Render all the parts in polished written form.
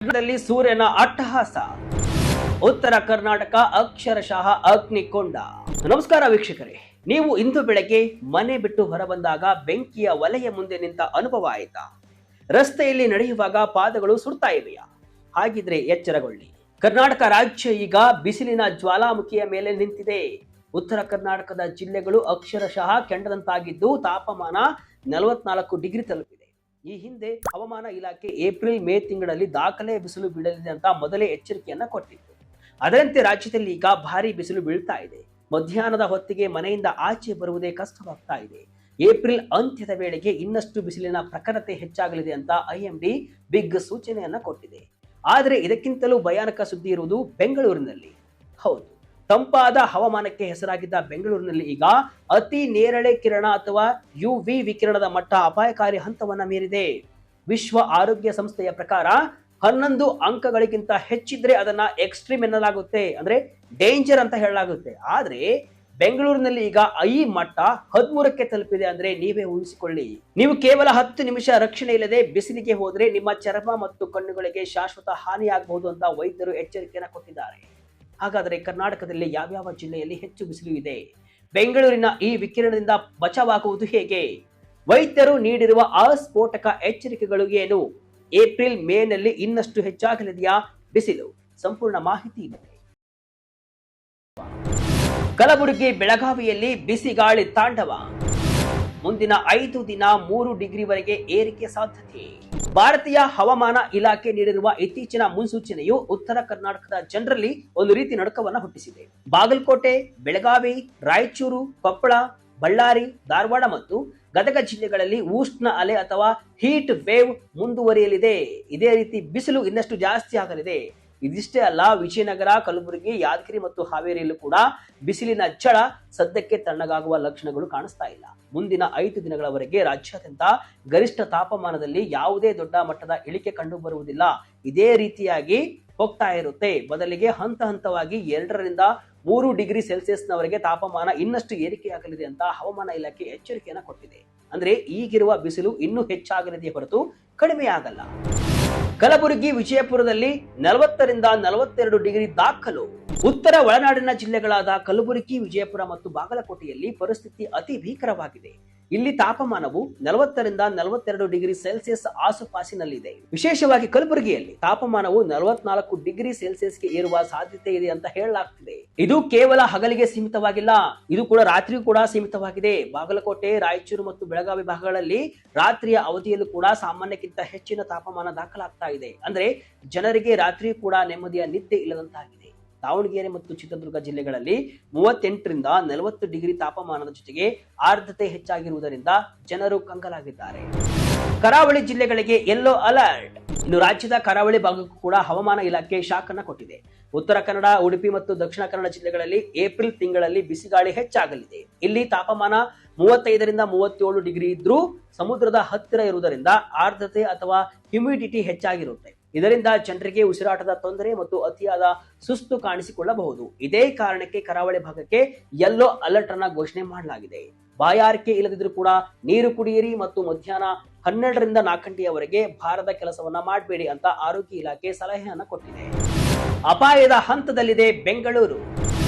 ದಲ್ಲಿ ಸೂರ್ಯನ ಅಟ್ಟಹಾಸ, ಉತ್ತರ ಕರ್ನಾಟಕ ಅಕ್ಷರಶಃ ಅಗ್ನಿಕೊಂಡ. ನಮಸ್ಕಾರ ವೀಕ್ಷಕರೇ, ನೀವು ಇಂದು ಬೆಳಗ್ಗೆ ಮನೆ ಬಿಟ್ಟು ಹೊರಬಂದಾಗ ಬೆಂಕಿಯ ಒಲೆಯ ಮುಂದೆ ನಿಂತ ಅನುಭವ ಆಯ್ತಾ? ರಸ್ತೆಯಲ್ಲಿ ನಡೆಯುವಾಗ ಪಾದಗಳು ಸುಡ್ತಾ ಇವೆಯಾ? ಹಾಗಿದ್ರೆ ಎಚ್ಚರಗೊಳ್ಳಿ, ಕರ್ನಾಟಕ ರಾಜ್ಯ ಈಗ ಬಿಸಿಲಿನ ಜ್ವಾಲಾಮುಖಿಯ ಮೇಲೆ ನಿಂತಿದೆ. ಉತ್ತರ ಕರ್ನಾಟಕದ ಜಿಲ್ಲೆಗಳು ಅಕ್ಷರಶಃ ಕೆಂಡದಂತಾಗಿದ್ದು ತಾಪಮಾನ 44 ಡಿಗ್ರಿ ತಲುಪಿದೆ. ಈ ಹಿಂದೆ ಹವಾಮಾನ ಇಲಾಖೆ ಏಪ್ರಿಲ್ ಮೇ ತಿಂಗಳಲ್ಲಿ ದಾಖಲೆ ಬಿಸಿಲು ಬೀಳಲಿದೆ ಅಂತ ಮೊದಲೇ ಎಚ್ಚರಿಕೆಯನ್ನ ಕೊಟ್ಟಿತ್ತು. ಅದರಂತೆ ರಾಜ್ಯದಲ್ಲಿ ಈಗ ಭಾರಿ ಬಿಸಿಲು ಬೀಳ್ತಾ ಇದೆ. ಮಧ್ಯಾಹ್ನದ ಹೊತ್ತಿಗೆ ಮನೆಯಿಂದ ಆಚೆ ಬರುವುದೇ ಕಷ್ಟವಾಗ್ತಾ ಇದೆ. ಏಪ್ರಿಲ್ ಅಂತ್ಯದ ವೇಳೆಗೆ ಇನ್ನಷ್ಟು ಬಿಸಿಲಿನ ಪ್ರಖರತೆ ಹೆಚ್ಚಾಗಲಿದೆ ಅಂತ ಐಎಂಡಿ ಬಿಗ್ ಸೂಚನೆಯನ್ನ ಕೊಟ್ಟಿದೆ. ಆದರೆ ಇದಕ್ಕಿಂತಲೂ ಭಯಾನಕ ಸುದ್ದಿ ಇರುವುದು ಬೆಂಗಳೂರಿನಲ್ಲಿ. ಹೌದು, ತಂಪಾದ ಹವಾಮಾನಕ್ಕೆ ಹೆಸರಾಗಿದ್ದ ಬೆಂಗಳೂರಿನಲ್ಲಿ ಈಗ ಅತಿ ನೇರಳೆ ಕಿರಣ ಅಥವಾ ಯುವಿ ವಿಕಿರಣದ ಮಟ್ಟ ಅಪಾಯಕಾರಿ ಹಂತವನ್ನ ಮೀರಿದೆ. ವಿಶ್ವ ಆರೋಗ್ಯ ಸಂಸ್ಥೆಯ ಪ್ರಕಾರ 11 ಅಂಕಗಳಿಗಿಂತ ಹೆಚ್ಚಿದ್ರೆ ಅದನ್ನ ಎಕ್ಸ್ಟ್ರೀಮ್ ಎನ್ನಲಾಗುತ್ತೆ, ಅಂದ್ರೆ ಡೇಂಜರ್ ಅಂತ ಹೇಳಲಾಗುತ್ತೆ. ಆದ್ರೆ ಬೆಂಗಳೂರಿನಲ್ಲಿ ಈಗ ಈ ಮಟ್ಟ 13ಕ್ಕೆ ತಲುಪಿದೆ. ಅಂದ್ರೆ ನೀವೇ ಊಹಿಸಿಕೊಳ್ಳಿ. ನೀವು ಕೇವಲ 10 ನಿಮಿಷ ರಕ್ಷಣೆ ಇಲ್ಲದೆ ಬಿಸಿಲಿಗೆ ಹೋದ್ರೆ ನಿಮ್ಮ ಚರ್ಮ ಮತ್ತು ಕಣ್ಣುಗಳಿಗೆ ಶಾಶ್ವತ ಹಾನಿಯಾಗಬಹುದು ಅಂತ ವೈದ್ಯರು ಎಚ್ಚರಿಕೆಯನ್ನ ಕೊಟ್ಟಿದ್ದಾರೆ. ಹಾಗಾದರೆ ಕರ್ನಾಟಕದಲ್ಲಿ ಯಾವ್ಯಾವ ಜಿಲ್ಲೆಯಲ್ಲಿ ಹೆಚ್ಚು ಬಿಸಿಲು ಇದೆ? ಬೆಂಗಳೂರಿನ ಈ ವಿಕಿರಣದಿಂದ ಬಚಾವಾಗುವುದು ಹೇಗೆ? ವೈದ್ಯರು ನೀಡಿರುವ ಅಸ್ಫೋಟಕ ಎಚ್ಚರಿಕೆಗಳು ಏನು? ಏಪ್ರಿಲ್ ಮೇನಲ್ಲಿ ಇನ್ನಷ್ಟು ಹೆಚ್ಚಾಗಲಿದೆಯಾ ಬಿಸಿಲು? ಸಂಪೂರ್ಣ ಮಾಹಿತಿ ಇದೆ. ಕಲಬುರಗಿ ಬೆಳಗಾವಿಯಲ್ಲಿ ಬಿಸಿಗಾಳಿ ತಾಂಡವ. ಮುಂದಿನ 5 ದಿನ 3 ಡಿಗ್ರಿವರೆಗೆ ಏರಿಕೆ ಸಾಧ್ಯತೆ. ಭಾರತೀಯ ಹವಾಮಾನ ಇಲಾಖೆ ನೀಡಿರುವ ಇತ್ತೀಚಿನ ಮುನ್ಸೂಚನೆಯು ಉತ್ತರ ಕರ್ನಾಟಕದ ಜನರಲ್ಲಿ ಒಂದು ರೀತಿ ನಡುಕವನ್ನ ಹುಟ್ಟಿಸಿದೆ. ಬಾಗಲಕೋಟೆ, ಬೆಳಗಾವಿ, ರಾಯಚೂರು, ಕೊಪ್ಪಳ, ಬಳ್ಳಾರಿ, ಧಾರವಾಡ ಮತ್ತು ಗದಗ ಜಿಲ್ಲೆಗಳಲ್ಲಿ ಉಷ್ಣ ಅಲೆ ಅಥವಾ ಹೀಟ್ ವೇವ್ ಮುಂದುವರಿಯಲಿದೆ. ಇದೇ ರೀತಿ ಬಿಸಿಲು ಇನ್ನಷ್ಟು ಜಾಸ್ತಿ ಆಗಲಿದೆ. ಇದಿಷ್ಟೇ ಅಲ್ಲ, ವಿಜಯನಗರ, ಕಲಬುರಗಿ, ಯಾದಗಿರಿ ಮತ್ತು ಹಾವೇರಿಯಲ್ಲೂ ಕೂಡ ಬಿಸಿಲಿನ ಝಳ ಸದ್ಯಕ್ಕೆ ತಣ್ಣಗಾಗುವ ಲಕ್ಷಣಗಳು ಕಾಣಿಸ್ತಾ ಇಲ್ಲ. ಮುಂದಿನ 5 ದಿನಗಳವರೆಗೆ ರಾಜ್ಯಾದ್ಯಂತ ಗರಿಷ್ಠ ತಾಪಮಾನದಲ್ಲಿ ಯಾವುದೇ ದೊಡ್ಡ ಮಟ್ಟದ ಇಳಿಕೆ ಕಂಡು ಬರುವುದಿಲ್ಲ. ಇದೇ ರೀತಿಯಾಗಿ ಹೋಗ್ತಾ ಇರುತ್ತೆ. ಬದಲಿಗೆ ಹಂತ ಹಂತವಾಗಿ 2 ರಿಂದ 3 ಡಿಗ್ರಿ ಸೆಲ್ಸಿಯಸ್ನವರೆಗೆ ತಾಪಮಾನ ಇನ್ನಷ್ಟು ಏರಿಕೆಯಾಗಲಿದೆ ಅಂತ ಹವಾಮಾನ ಇಲಾಖೆ ಎಚ್ಚರಿಕೆಯನ್ನ ಕೊಟ್ಟಿದೆ. ಅಂದ್ರೆ ಈಗಿರುವ ಬಿಸಿಲು ಇನ್ನೂ ಹೆಚ್ಚಾಗಲಿದೆ ಹೊರತು ಕಡಿಮೆಯಾಗಲ್ಲ. ಕಲಬುರಗಿ, ವಿಜಯಪುರದಲ್ಲಿ 40 ರಿಂದ 42 ಡಿಗ್ರಿ ದಾಖಲು. ಉತ್ತರ ಒಳನಾಡಿನ ಜಿಲ್ಲೆಗಳಾದ ಕಲಬುರಗಿ, ವಿಜಯಪುರ ಮತ್ತು ಬಾಗಲಕೋಟೆಯಲ್ಲಿ ಪರಿಸ್ಥಿತಿ ಅತಿ ಭೀಕರವಾಗಿದೆ. ಇಲ್ಲಿ ತಾಪಮಾನವು 40 ರಿಂದ 42 ಡಿಗ್ರಿ ಸೆಲ್ಸಿಯಸ್ ಆಸುಪಾಸಿನಲ್ಲಿದೆ. ವಿಶೇಷವಾಗಿ ಕಲಬುರಗಿಯಲ್ಲಿ ತಾಪಮಾನವು 44 ಡಿಗ್ರಿ ಸೆಲ್ಸಿಯಸ್ಗೆ ಏರುವ ಸಾಧ್ಯತೆ ಇದೆ ಅಂತ ಹೇಳಲಾಗ್ತಿದೆ. ಇದು ಕೇವಲ ಹಗಲಿಗೆ ಸೀಮಿತವಾಗಿಲ್ಲ, ಇದು ಕೂಡ ರಾತ್ರಿಯೂ ಕೂಡ ಸೀಮಿತವಾಗಿದೆ. ಬಾಗಲಕೋಟೆ, ರಾಯಚೂರು ಮತ್ತು ಬೆಳಗಾವಿ ಭಾಗಗಳಲ್ಲಿ ರಾತ್ರಿಯ ಅವಧಿಯಲ್ಲೂ ಕೂಡ ಸಾಮಾನ್ಯಕ್ಕಿಂತ ಹೆಚ್ಚಿನ ತಾಪಮಾನ ದಾಖಲಾಗ್ತಾ ಇದೆ. ಅಂದ್ರೆ ಜನರಿಗೆ ರಾತ್ರಿಯೂ ಕೂಡ ನೆಮ್ಮದಿಯ ನಿದ್ದೆ ಇಲ್ಲದಂತಾಗಿದೆ. ದಾವಣಗೆರೆ ಮತ್ತು ಚಿತ್ರದುರ್ಗ ಜಿಲ್ಲೆಗಳಲ್ಲಿ 38 ರಿಂದ 40 ಡಿಗ್ರಿ ತಾಪಮಾನದ ಜೊತೆಗೆ ಆರ್ದ್ರತೆ ಹೆಚ್ಚಾಗಿರುವುದರಿಂದ ಜನರು ಕಂಗಾಲಾಗಿದ್ದಾರೆ. ಕರಾವಳಿ ಜಿಲ್ಲೆಗಳಿಗೆ ಯೆಲ್ಲೋ ಅಲರ್ಟ್. ಇನ್ನು ರಾಜ್ಯದ ಕರಾವಳಿ ಭಾಗಕ್ಕೂ ಕೂಡ ಹವಾಮಾನ ಇಲಾಖೆ ಶಾಕ್ ಅನ್ನ ಕೊಟ್ಟಿದೆ. ಉತ್ತರ ಕನ್ನಡ, ಉಡುಪಿ ಮತ್ತು ದಕ್ಷಿಣ ಕನ್ನಡ ಜಿಲ್ಲೆಗಳಲ್ಲಿ ಏಪ್ರಿಲ್ ತಿಂಗಳಲ್ಲಿ ಬಿಸಿಗಾಳಿ ಹೆಚ್ಚಾಗಲಿದೆ. ಇಲ್ಲಿ ತಾಪಮಾನ 35 ರಿಂದ 37 ಡಿಗ್ರಿ ಇದ್ರೂ ಸಮುದ್ರದ ಹತ್ತಿರ ಇರುವುದರಿಂದ ಆರ್ದ್ರತೆ ಅಥವಾ ಹ್ಯುಮಿಡಿಟಿ ಹೆಚ್ಚಾಗಿರುತ್ತೆ. ಇದರಿಂದ ಜನರಿಗೆ ಉಸಿರಾಟದ ತೊಂದರೆ ಮತ್ತು ಅತಿಯಾದ ಸುಸ್ತು ಕಾಣಿಸಿಕೊಳ್ಳಬಹುದು. ಇದೇ ಕಾರಣಕ್ಕೆ ಕರಾವಳಿ ಭಾಗಕ್ಕೆ ಯೆಲ್ಲೋ ಅಲರ್ಟ್ ಅನ್ನ ಘೋಷಣೆ ಮಾಡಲಾಗಿದೆ. ಬಾಯಾರಿಕೆ ಇಲ್ಲದಿದ್ರೂ ಕೂಡ ನೀರು ಕುಡಿಯಿರಿ ಮತ್ತು ಮಧ್ಯಾಹ್ನ 12 ರಿಂದ 4 ಗಂಟೆಯವರೆಗೆ ಭಾರದ ಕೆಲಸವನ್ನ ಮಾಡಬೇಡಿ ಅಂತ ಆರೋಗ್ಯ ಇಲಾಖೆ ಸಲಹೆಯನ್ನ ಕೊಟ್ಟಿದೆ. ಅಪಾಯದ ಹಂತದಲ್ಲಿದೆ ಬೆಂಗಳೂರು.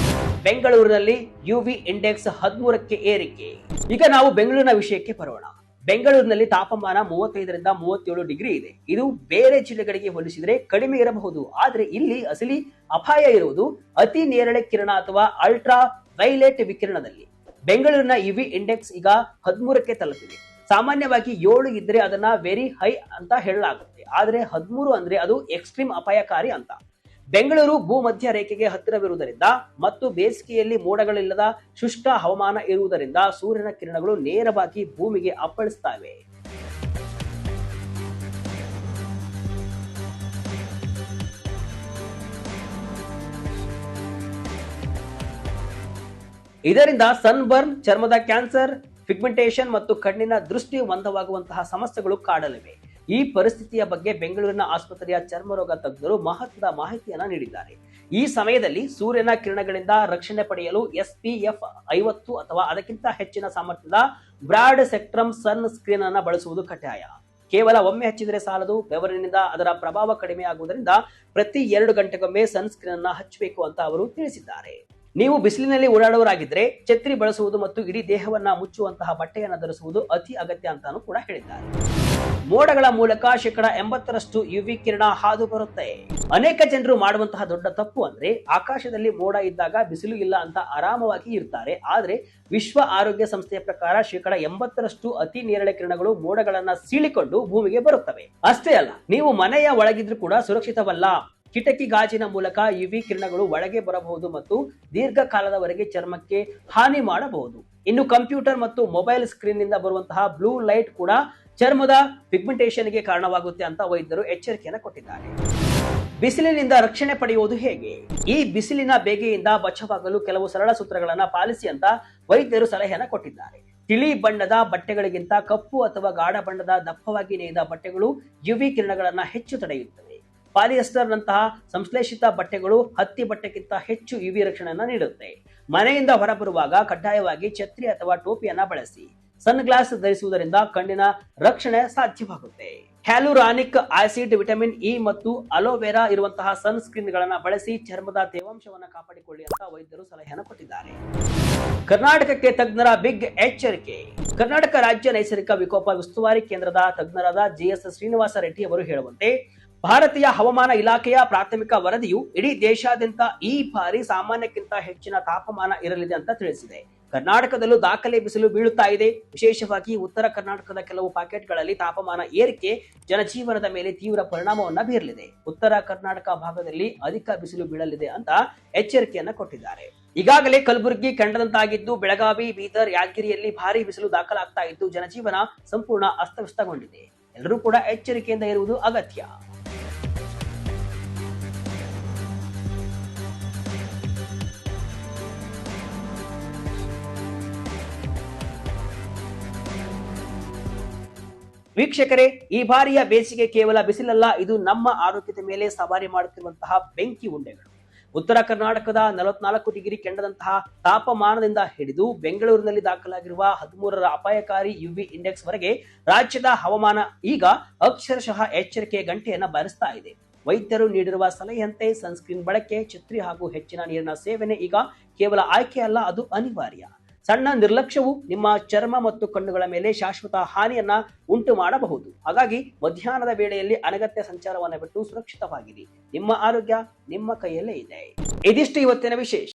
ಬೆಂಗಳೂರಿನಲ್ಲಿ ಯುವಿ ಇಂಡೆಕ್ಸ್ 13ಕ್ಕೆ ಏರಿಕೆ. ಈಗ ನಾವು ಬೆಂಗಳೂರಿನ ವಿಷಯಕ್ಕೆ ಬರೋಣ. ಬೆಂಗಳೂರಿನಲ್ಲಿ ತಾಪಮಾನ 35 ರಿಂದ 37 ಡಿಗ್ರಿ ಇದೆ. ಇದು ಬೇರೆ ಜಿಲ್ಲೆಗಳಿಗೆ ಹೋಲಿಸಿದ್ರೆ ಕಡಿಮೆ ಇರಬಹುದು. ಆದ್ರೆ ಇಲ್ಲಿ ಅಸಲಿ ಅಪಾಯ ಇರುವುದು ಅತಿ ನೇರಳೆ ಕಿರಣ ಅಥವಾ ಅಲ್ಟ್ರಾ ವೈಲೆಟ್ ವಿಕಿರಣದಲ್ಲಿ. ಬೆಂಗಳೂರಿನ ಯುವಿ ಇಂಡೆಕ್ಸ್ ಈಗ 13ಕ್ಕೆ ತಲುಪಿದೆ. ಸಾಮಾನ್ಯವಾಗಿ 7 ಇದ್ರೆ ಅದನ್ನ ವೆರಿ ಹೈ ಅಂತ ಹೇಳಲಾಗುತ್ತೆ. ಆದ್ರೆ 13 ಅಂದ್ರೆ ಅದು ಎಕ್ಸ್ಟ್ರೀಮ್ ಅಪಾಯಕಾರಿ ಅಂತ. ಬೆಂಗಳೂರು ಭೂಮಧ್ಯ ರೇಖೆಗೆ ಹತ್ತಿರವಿರುವುದರಿಂದ ಮತ್ತು ಬೇಸಿಗೆಯಲ್ಲಿ ಮೋಡಗಳಿಲ್ಲದ ಶುಷ್ಕ ಹವಾಮಾನ ಇರುವುದರಿಂದ ಸೂರ್ಯನ ಕಿರಣಗಳು ನೇರವಾಗಿ ಭೂಮಿಗೆ ಅಪ್ಪಳಿಸುತ್ತವೆ. ಇದರಿಂದ ಸನ್ಬರ್ನ್, ಚರ್ಮದ ಕ್ಯಾನ್ಸರ್, ಪಿಗ್ಮೆಂಟೇಷನ್ ಮತ್ತು ಕಣ್ಣಿನ ದೃಷ್ಟಿ ಮಂದವಾಗುವಂತಹ ಸಮಸ್ಯೆಗಳು ಕಾಡಲಿವೆ. ಈ ಪರಿಸ್ಥಿತಿಯ ಬಗ್ಗೆ ಬೆಂಗಳೂರಿನ ಆಸ್ಪತ್ರೆಯ ಚರ್ಮರೋಗ ತಜ್ಞರು ಮಹತ್ವದ ಮಾಹಿತಿಯನ್ನ ನೀಡಿದ್ದಾರೆ. ಈ ಸಮಯದಲ್ಲಿ ಸೂರ್ಯನ ಕಿರಣಗಳಿಂದ ರಕ್ಷಣೆ ಪಡೆಯಲು SPF 50 ಅಥವಾ ಅದಕ್ಕಿಂತ ಹೆಚ್ಚಿನ ಸಾಮರ್ಥ್ಯದ ಬ್ರಾಡ್ ಸ್ಪೆಕ್ಟ್ರಮ್ ಸನ್ ಸ್ಕ್ರೀನ್ ಅನ್ನು ಬಳಸುವುದು ಕಡ್ಡಾಯ. ಕೇವಲ ಒಮ್ಮೆ ಹಚ್ಚಿದರೆ ಸಾಲದು, ಬೆವರಿನಿಂದ ಅದರ ಪ್ರಭಾವ ಕಡಿಮೆ ಆಗುವುದರಿಂದ ಪ್ರತಿ 2 ಗಂಟೆಗೊಮ್ಮೆ ಸನ್ಸ್ಕ್ರೀನ್ ಅನ್ನ ಹಚ್ಚಬೇಕು ಅಂತ ಅವರು ತಿಳಿಸಿದ್ದಾರೆ. ನೀವು ಬಿಸಿಲಿನಲ್ಲಿ ಓಡಾಡುವರಾಗಿದ್ರೆ ಛತ್ರಿ ಬಳಸುವುದು ಮತ್ತು ಇಡೀ ದೇಹವನ್ನ ಮುಚ್ಚುವಂತಹ ಬಟ್ಟೆಯನ್ನು ಧರಿಸುವುದು ಅತಿ ಅಗತ್ಯ ಅಂತಾನೂ ಕೂಡ ಹೇಳಿದ್ದಾರೆ. ಮೋಡಗಳ ಮೂಲಕ 80% ಯುವಿ ಕಿರಣ ಹಾದು ಬರುತ್ತೆ. ಅನೇಕ ಜನರು ಮಾಡುವಂತಹ ದೊಡ್ಡ ತಪ್ಪು ಅಂದ್ರೆ ಆಕಾಶದಲ್ಲಿ ಮೋಡ ಇದ್ದಾಗ ಬಿಸಿಲು ಇಲ್ಲ ಅಂತ ಆರಾಮವಾಗಿ ಇರ್ತಾರೆ. ಆದ್ರೆ ವಿಶ್ವ ಆರೋಗ್ಯ ಸಂಸ್ಥೆಯ ಪ್ರಕಾರ 80% ಅತಿ ನೇರಳೆ ಕಿರಣಗಳು ಮೋಡಗಳನ್ನ ಸೀಳಿಕೊಂಡು ಭೂಮಿಗೆ ಬರುತ್ತವೆ. ಅಷ್ಟೇ ಅಲ್ಲ, ನೀವು ಮನೆಯ ಒಳಗಿದ್ರೂ ಕೂಡ ಸುರಕ್ಷಿತವಲ್ಲ. ಕಿಟಕಿ ಗಾಜಿನ ಮೂಲಕ ಯುವಿ ಕಿರಣಗಳು ಒಳಗೆ ಬರಬಹುದು ಮತ್ತು ದೀರ್ಘಕಾಲದವರೆಗೆ ಚರ್ಮಕ್ಕೆ ಹಾನಿ ಮಾಡಬಹುದು. ಇನ್ನು ಕಂಪ್ಯೂಟರ್ ಮತ್ತು ಮೊಬೈಲ್ ಸ್ಕ್ರೀನ್ ನಿಂದ ಬರುವಂತಹ ಬ್ಲೂ ಲೈಟ್ ಕೂಡ ಚರ್ಮದ ಪಿಗ್ಮೆಂಟೇಷನ್ಗೆ ಕಾರಣವಾಗುತ್ತೆ ಅಂತ ವೈದ್ಯರು ಎಚ್ಚರಿಕೆಯನ್ನು ಕೊಟ್ಟಿದ್ದಾರೆ. ಬಿಸಿಲಿನಿಂದ ರಕ್ಷಣೆ ಪಡೆಯುವುದು ಹೇಗೆ? ಈ ಬಿಸಿಲಿನ ಬೇಗೆಯಿಂದ ಬಚಾವಾಗಲು ಕೆಲವು ಸರಳ ಸೂತ್ರಗಳನ್ನ ಪಾಲಿಸಿ ಅಂತ ವೈದ್ಯರು ಸಲಹೆಯನ್ನ ಕೊಟ್ಟಿದ್ದಾರೆ. ತಿಳಿ ಬಣ್ಣದ ಬಟ್ಟೆಗಳಿಗಿಂತ ಕಪ್ಪು ಅಥವಾ ಗಾಢ ಬಣ್ಣದ ದಪ್ಪವಾಗಿ ನೇಯ್ದ ಬಟ್ಟೆಗಳು ಯುವಿ ಕಿರಣಗಳನ್ನ ಹೆಚ್ಚು ತಡೆಯುತ್ತವೆ. ಪಾಲಿಯೆಸ್ಟರ್ ನಂತಹ ಸಂಶ್ಲೇಷಿತ ಬಟ್ಟೆಗಳು ಹತ್ತಿ ಬಟ್ಟೆಗಿಂತ ಹೆಚ್ಚು ಯುವಿ ರಕ್ಷಣೆಯನ್ನು ನೀಡುತ್ತೆ. ಮನೆಯಿಂದ ಹೊರಬರುವಾಗ ಕಡ್ಡಾಯವಾಗಿ ಛತ್ರಿ ಅಥವಾ ಟೋಪಿಯನ್ನ ಬಳಸಿ. ಸನ್ ಗ್ಲಾಸ್ ಧರಿಸುವುದರಿಂದ ಕಣ್ಣಿನ ರಕ್ಷಣೆ ಸಾಧ್ಯವಾಗುತ್ತೆ. ಹ್ಯಾಲುರಾನಿಕ್ ಆಸಿಡ್, ವಿಟಮಿನ್ ಇ ಮತ್ತು ಅಲೋವೆರಾ ಇರುವಂತಹ ಸನ್ ಸ್ಕ್ರೀನ್ ಗಳನ್ನ ಬಳಸಿ ಚರ್ಮದ ತೇವಾಂಶವನ್ನು ಕಾಪಾಡಿಕೊಳ್ಳಿ ಅಂತ ವೈದ್ಯರು ಸಲಹೆಯನ್ನು ಕೊಟ್ಟಿದ್ದಾರೆ. ಕರ್ನಾಟಕಕ್ಕೆ ತಜ್ಞರ ಬಿಗ್ ಎಚ್ಚರಿಕೆ. ಕರ್ನಾಟಕ ರಾಜ್ಯ ನೈಸರ್ಗಿಕ ವಿಕೋಪ ಉಸ್ತುವಾರಿ ಕೇಂದ್ರದ ತಜ್ಞರಾದ ಜಿಎಸ್ ಶ್ರೀನಿವಾಸ ರೆಡ್ಡಿ ಅವರು ಹೇಳುವಂತೆ, ಭಾರತೀಯ ಹವಾಮಾನ ಇಲಾಖೆಯ ಪ್ರಾಥಮಿಕ ವರದಿಯು ಇಡೀ ದೇಶಾದ್ಯಂತ ಈ ಬಾರಿ ಸಾಮಾನ್ಯಕ್ಕಿಂತ ಹೆಚ್ಚಿನ ತಾಪಮಾನ ಇರಲಿದೆ ಅಂತ ತಿಳಿಸಿದೆ. ಕರ್ನಾಟಕದಲ್ಲೂ ದಾಖಲೆ ಬಿಸಿಲು ಬೀಳುತ್ತಾ ಇದೆ. ವಿಶೇಷವಾಗಿ ಉತ್ತರ ಕರ್ನಾಟಕದ ಕೆಲವು ಪಾಕೆಟ್ಗಳಲ್ಲಿ ತಾಪಮಾನ ಏರಿಕೆ ಜನಜೀವನದ ಮೇಲೆ ತೀವ್ರ ಪರಿಣಾಮವನ್ನ ಬೀರಲಿದೆ. ಉತ್ತರ ಕರ್ನಾಟಕ ಭಾಗದಲ್ಲಿ ಅಧಿಕ ಬಿಸಿಲು ಬೀಳಲಿದೆ ಅಂತ ಎಚ್ಚರಿಕೆಯನ್ನ ಕೊಟ್ಟಿದ್ದಾರೆ. ಈಗಾಗಲೇ ಕಲಬುರಗಿ ಕೆಂಡದಂತಾಗಿದ್ದು, ಬೆಳಗಾವಿ, ಬೀದರ್, ಯಾದಗಿರಿಯಲ್ಲಿ ಭಾರಿ ಬಿಸಿಲು ದಾಖಲಾಗ್ತಾ ಇದ್ದು ಜನಜೀವನ ಸಂಪೂರ್ಣ ಅಸ್ತವ್ಯಸ್ತಗೊಂಡಿದೆ. ಎಲ್ಲರೂ ಕೂಡ ಎಚ್ಚರಿಕೆಯಿಂದ ಇರುವುದು ಅಗತ್ಯ. ವೀಕ್ಷಕರೇ, ಈ ಬಾರಿಯ ಬೇಸಿಗೆ ಕೇವಲ ಬಿಸಿಲಲ್ಲ, ಇದು ನಮ್ಮ ಆರೋಗ್ಯದ ಮೇಲೆ ಸವಾರಿ ಮಾಡುತ್ತಿರುವಂತಹ ಬೆಂಕಿ ಉಂಡೆಗಳು. ಉತ್ತರ ಕರ್ನಾಟಕದ 44 ಡಿಗ್ರಿ ಕೆಂಡದಂತಹ ತಾಪಮಾನದಿಂದ ಹಿಡಿದು ಬೆಂಗಳೂರಿನಲ್ಲಿ ದಾಖಲಾಗಿರುವ 13ರ ಅಪಾಯಕಾರಿ ಯುವಿ ಇಂಡೆಕ್ಸ್ ವರೆಗೆ ರಾಜ್ಯದ ಹವಾಮಾನ ಈಗ ಅಕ್ಷರಶಃ ಎಚ್ಚರಿಕೆಯ ಗಂಟೆಯನ್ನ ಬಾರಿಸ್ತಾ ಇದೆ. ವೈದ್ಯರು ನೀಡಿರುವ ಸಲಹೆಯಂತೆ ಸನ್ಸ್ಕ್ರೀನ್ ಬಳಕೆ, ಛತ್ರಿ ಹಾಗೂ ಹೆಚ್ಚಿನ ನೀರಿನ ಸೇವನೆ ಈಗ ಕೇವಲ ಆಯ್ಕೆ ಅಲ್ಲ, ಅದು ಅನಿವಾರ್ಯ. ಸಣ್ಣ ನಿರ್ಲಕ್ಷ್ಯವು ನಿಮ್ಮ ಚರ್ಮ ಮತ್ತು ಕಣ್ಣುಗಳ ಮೇಲೆ ಶಾಶ್ವತ ಹಾನಿಯನ್ನ ಉಂಟು ಮಾಡಬಹುದು. ಹಾಗಾಗಿ ಮಧ್ಯಾಹ್ನದ ವೇಳೆಯಲ್ಲಿ ಅನಗತ್ಯ ಸಂಚಾರವನ್ನು ಬಿಟ್ಟು ಸುರಕ್ಷಿತವಾಗಿರಿ. ನಿಮ್ಮ ಆರೋಗ್ಯ ನಿಮ್ಮ ಕೈಯಲ್ಲೇ ಇದೆ. ಇದಿಷ್ಟು ಇವತ್ತಿನ ವಿಶೇಷ.